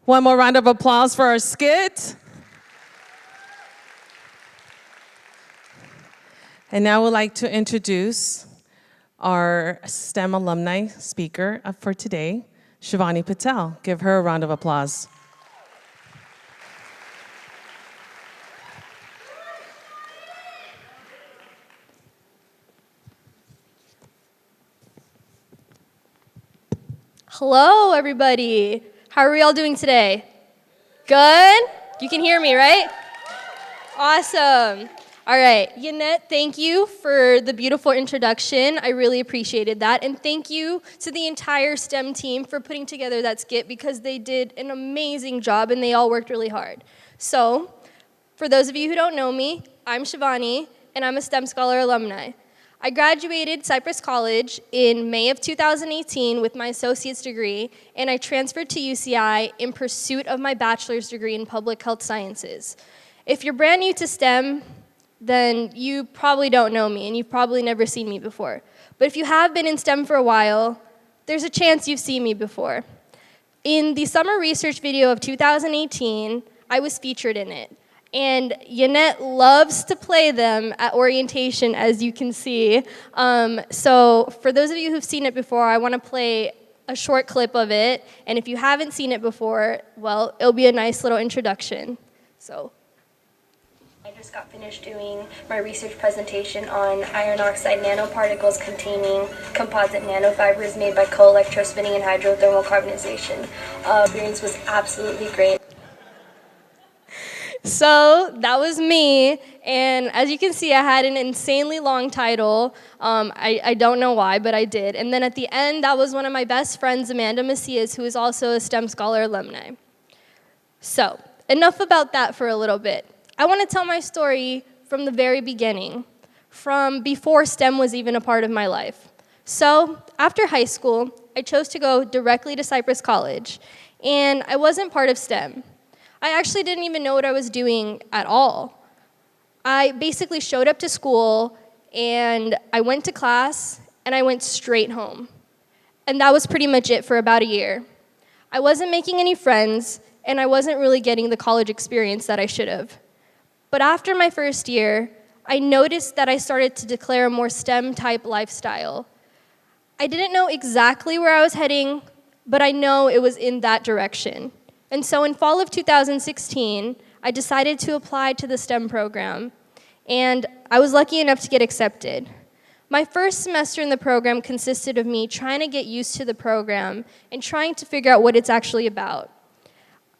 One more round of applause for our skit. And now we'd like to introduce our STEM alumni speaker for today, Shivani Patel. Give her a round of applause. Hello, everybody. How are we all doing today? Good? You can hear me, right? Awesome. All right, Yannette, thank you for the beautiful introduction. I really appreciated that. And thank you to the entire STEM team for putting together that skit because they did an amazing job and they all worked really hard. So, for those of you who don't know me, I'm Shivani and I'm a STEM Scholar alumni. I graduated Cypress College in May of 2018 with my associate's degree, and I transferred to UCI in pursuit of my bachelor's degree in public health sciences. If you're brand new to STEM, then you probably don't know me, and you've probably never seen me before. But if you have been in STEM for a while, there's a chance you've seen me before. In the summer research video of 2018, I was featured in it. And Yannette loves to play them at orientation, as you can see. So for those of you who've seen it before, I want to play a short clip of it. And if you haven't seen it before, well, it'll be a nice little introduction. So. I just got finished doing my research presentation on iron oxide nanoparticles containing composite nanofibers made by co-electrospinning and hydrothermal carbonization. Experience was absolutely great. So that was me, and as you can see, I had an insanely long title. I don't know why, but I did. And then at the end, that was one of my best friends, Amanda Macias, who is also a STEM Scholar alumni. So, enough about that for a little bit. I want to tell my story from the very beginning, from before STEM was even a part of my life. So, after high school, I chose to go directly to Cypress College, and I wasn't part of STEM. I actually didn't even know what I was doing at all. I basically showed up to school, and I went to class, and I went straight home. And that was pretty much it for about a year. I wasn't making any friends, and I wasn't really getting the college experience that I should have. But after my first year, I noticed that I started to declare a more STEM-type lifestyle. I didn't know exactly where I was heading, but I know it was in that direction. And so in fall of 2016, I decided to apply to the STEM program, and I was lucky enough to get accepted. My first semester in the program consisted of me trying to get used to the program and trying to figure out what it's actually about.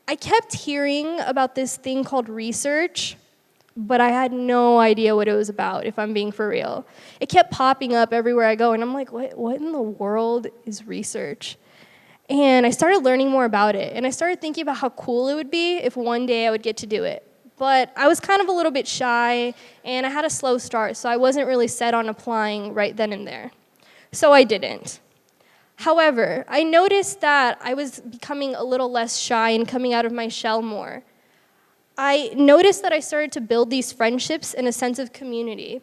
I kept hearing about this thing called research, but I had no idea what it was about, if I'm being for real. It kept popping up everywhere I go, and I'm like, what in the world is research? And I started learning more about it, and I started thinking about how cool it would be if one day I would get to do it. But I was kind of a little bit shy, and I had a slow start, so I wasn't really set on applying right then and there. So I didn't. However, I noticed that I was becoming a little less shy and coming out of my shell more. I noticed that I started to build these friendships and a sense of community.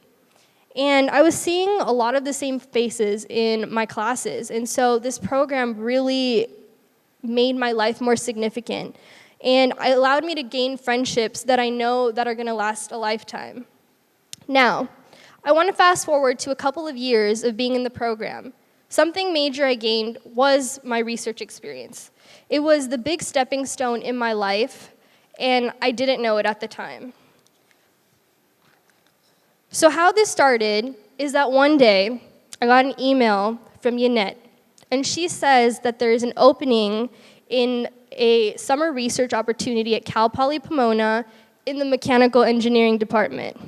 And I was seeing a lot of the same faces in my classes, and so this program really made my life more significant. And it allowed me to gain friendships that I know that are going to last a lifetime. Now, I want to fast forward to a couple of years of being in the program. Something major I gained was my research experience. It was the big stepping stone in my life, and I didn't know it at the time. So how this started is that one day, I got an email from Yannette, and she says that there is an opening in a summer research opportunity at Cal Poly Pomona in the mechanical engineering department.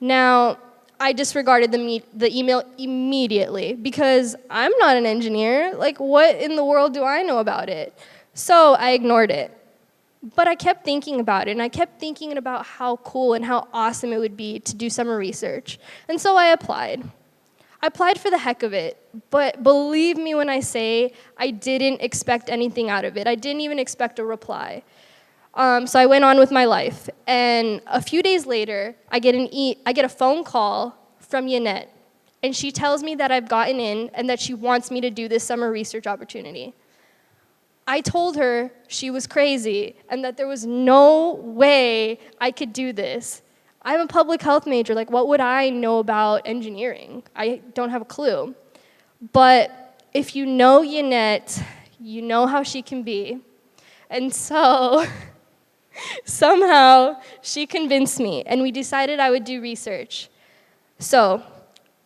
Now, I disregarded the email immediately because I'm not an engineer. Like, what in the world do I know about it? So I ignored it. But I kept thinking about it, and I kept thinking about how cool and how awesome it would be to do summer research. And so I applied. I applied for the heck of it, but believe me when I say I didn't expect anything out of it. I didn't even expect a reply. So I went on with my life, and a few days later, I get a phone call from Yannette, and she tells me that I've gotten in and that she wants me to do this summer research opportunity. I told her she was crazy and that there was no way I could do this. I'm a public health major. Like, what would I know about engineering? I don't have a clue. But if you know Yannette, you know how she can be. And so somehow she convinced me, and we decided I would do research. So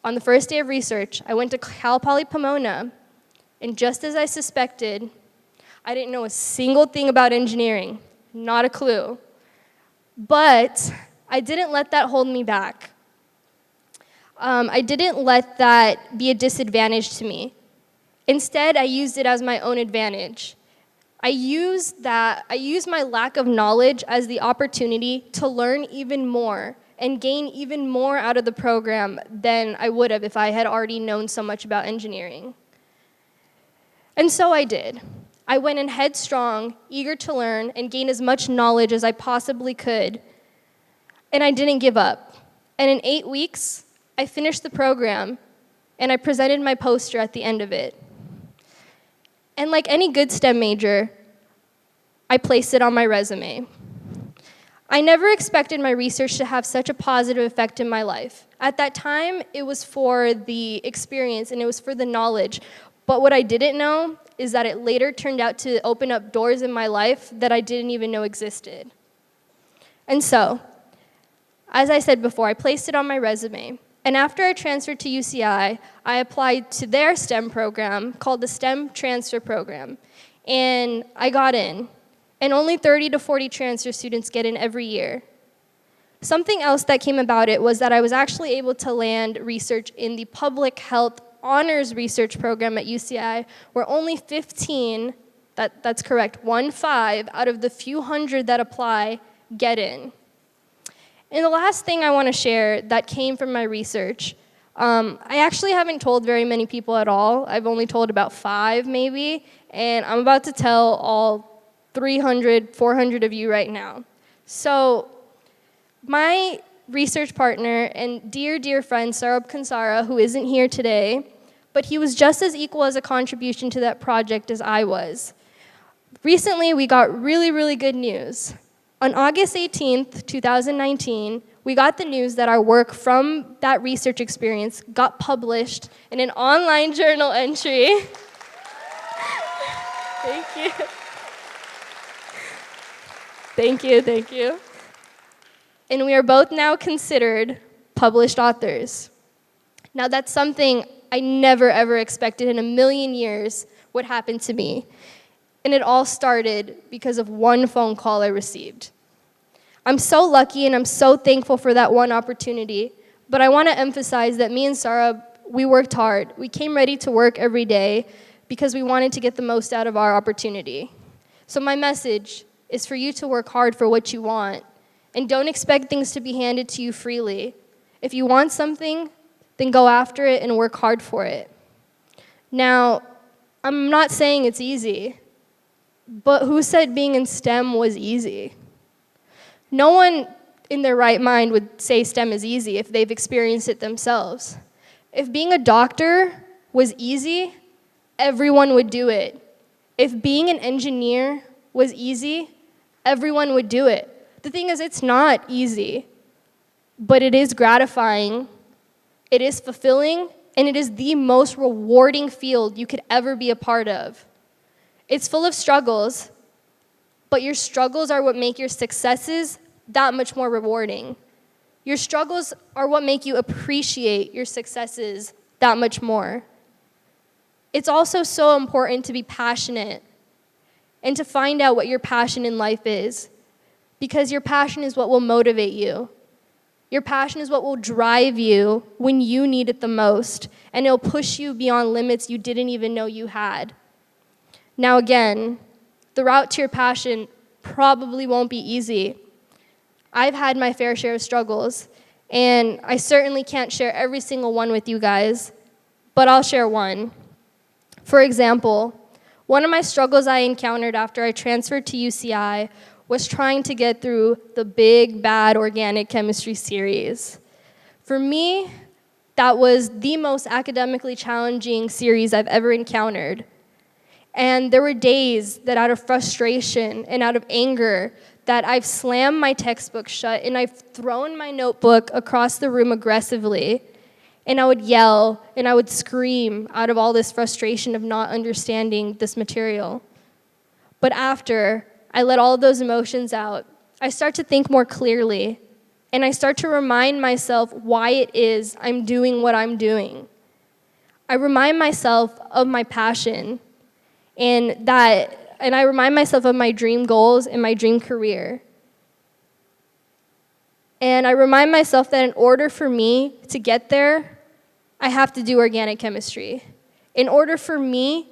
on the first day of research, I went to Cal Poly Pomona, and just as I suspected, I didn't know a single thing about engineering, not a clue. But I didn't let that hold me back. I didn't let that be a disadvantage to me. Instead, I used it as my own advantage. I used my lack of knowledge as the opportunity to learn even more and gain even more out of the program than I would have if I had already known so much about engineering. And so I did. I went in headstrong, eager to learn and gain as much knowledge as I possibly could. And I didn't give up. And in 8 weeks, I finished the program, and I presented my poster at the end of it. And like any good STEM major, I placed it on my resume. I never expected my research to have such a positive effect in my life. At that time, it was for the experience and it was for the knowledge. But what I didn't know is that it later turned out to open up doors in my life that I didn't even know existed. And so, as I said before, I placed it on my resume. And after I transferred to UCI, I applied to their STEM program called the STEM Transfer Program. And I got in. And only 30 to 40 transfer students get in every year. Something else that came about it was that I was actually able to land research in the Public Health Honors Research Program at UCI, where only 15, that's correct, 15 out of the few hundred that apply get in. And the last thing I want to share that came from my research, I actually haven't told very many people at all. I've only told about 5 maybe, and I'm about to tell all 300, 400 of you right now. So my research partner and dear, dear friend, Saurabh Kansara, who isn't here today, but he was just as equal as a contribution to that project as I was. Recently, we got really, really good news. On August 18th, 2019, we got the news that our work from that research experience got published in an online journal entry. Thank you. Thank you, thank you. And we are both now considered published authors. Now that's something I never ever expected in a million years would happen to me. And it all started because of one phone call I received. I'm so lucky and I'm so thankful for that one opportunity, but I want to emphasize that me and Saurabh, we worked hard. We came ready to work every day because we wanted to get the most out of our opportunity. So my message is for you to work hard for what you want, and don't expect things to be handed to you freely. If you want something, then go after it and work hard for it. Now, I'm not saying it's easy, but who said being in STEM was easy? No one in their right mind would say STEM is easy if they've experienced it themselves. If being a doctor was easy, everyone would do it. If being an engineer was easy, everyone would do it. The thing is, it's not easy, but it is gratifying, it is fulfilling, and it is the most rewarding field you could ever be a part of. It's full of struggles, but your struggles are what make your successes that much more rewarding. Your struggles are what make you appreciate your successes that much more. It's also so important to be passionate and to find out what your passion in life is, because your passion is what will motivate you. Your passion is what will drive you when you need it the most, and it'll push you beyond limits you didn't even know you had. Now again, the route to your passion probably won't be easy. I've had my fair share of struggles, and I certainly can't share every single one with you guys, but I'll share one. For example, one of my struggles I encountered after I transferred to UCI was trying to get through the big, bad organic chemistry series. For me, that was the most academically challenging series I've ever encountered. And there were days that out of frustration and out of anger that I've slammed my textbook shut and I've thrown my notebook across the room aggressively. And I would yell and I would scream out of all this frustration of not understanding this material. But after I let all of those emotions out, I start to think more clearly, and I start to remind myself why it is I'm doing what I'm doing. I remind myself of my passion, and I remind myself of my dream goals and my dream career. And I remind myself that in order for me to get there, I have to do organic chemistry. In order for me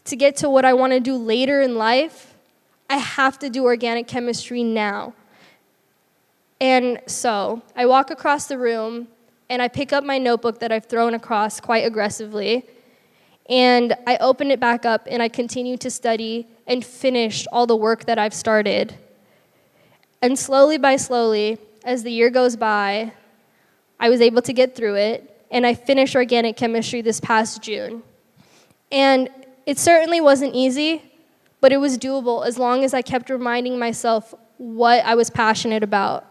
to get to what I want to do later in life, I have to do organic chemistry now. And so I walk across the room and I pick up my notebook that I've thrown across quite aggressively, and I open it back up and I continue to study and finish all the work that I've started. And slowly by slowly, as the year goes by, I was able to get through it, and I finished organic chemistry this past June. And it certainly wasn't easy, but it was doable as long as I kept reminding myself what I was passionate about.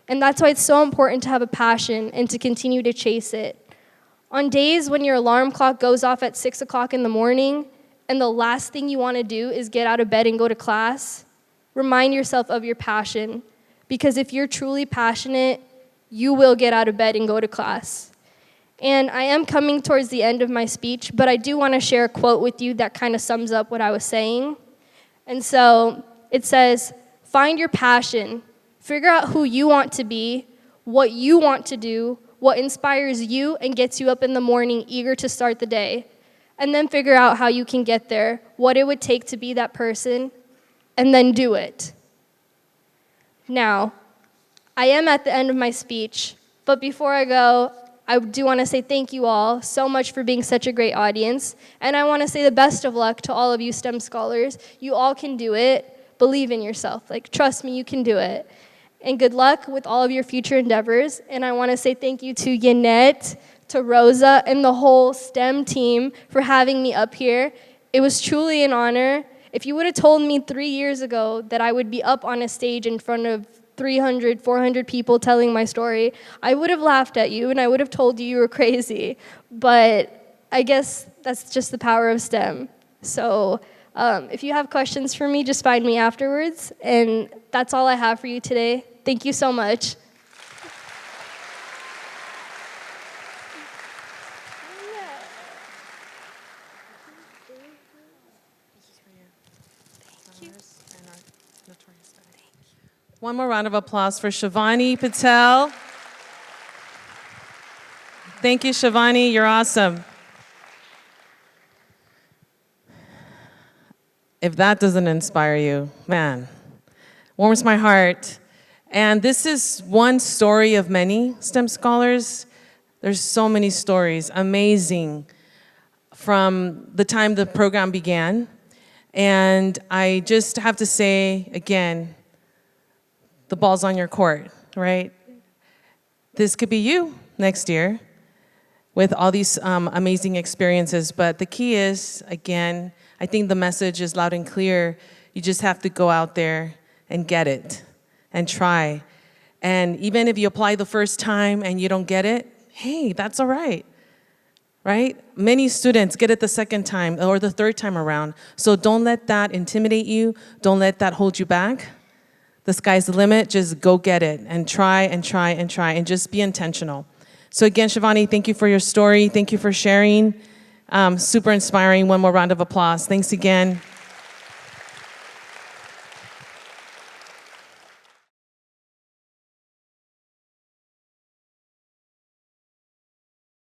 And that's why it's so important to have a passion and to continue to chase it. On days when your alarm clock goes off at 6 o'clock in the morning and the last thing you want to do is get out of bed and go to class, remind yourself of your passion. Because if you're truly passionate, you will get out of bed and go to class. And I am coming towards the end of my speech, but I do want to share a quote with you that kind of sums up what I was saying. And so it says, "Find your passion. Figure out who you want to be, what you want to do, what inspires you and gets you up in the morning eager to start the day. And then figure out how you can get there, what it would take to be that person, and then do it." Now, I am at the end of my speech, but before I go, I do want to say thank you all so much for being such a great audience, and I want to say the best of luck to all of you STEM scholars. You all can do it. Believe in yourself. Trust me, you can do it. And good luck with all of your future endeavors. And I want to say thank you to Yannette, to Rosa, and the whole STEM team for having me up here. It was truly an honor. If you would have told me 3 years ago that I would be up on a stage in front of 300, 400 people telling my story, I would have laughed at you and I would have told you were crazy. But I guess that's just the power of STEM. So if you have questions for me, just find me afterwards. And that's all I have for you today. Thank you so much. One more round of applause for Shivani Patel. Thank you, Shivani. You're awesome. If that doesn't inspire you, man, warms my heart. And this is one story of many STEM scholars. There's so many stories, amazing, from the time the program began. And I just have to say, again, the ball's on your court, right? This could be you next year with all these amazing experiences. But the key is, again, I think the message is loud and clear. You just have to go out there and get it and try. And even if you apply the first time and you don't get it, hey, that's all right, right? Many students get it the second time or the third time around. So don't let that intimidate you. Don't let that hold you back. The sky's the limit. Just go get it and try and try and try and just be intentional. So again, Shivani, thank you for your story. Thank you for sharing. Super inspiring. One more round of applause. Thanks again.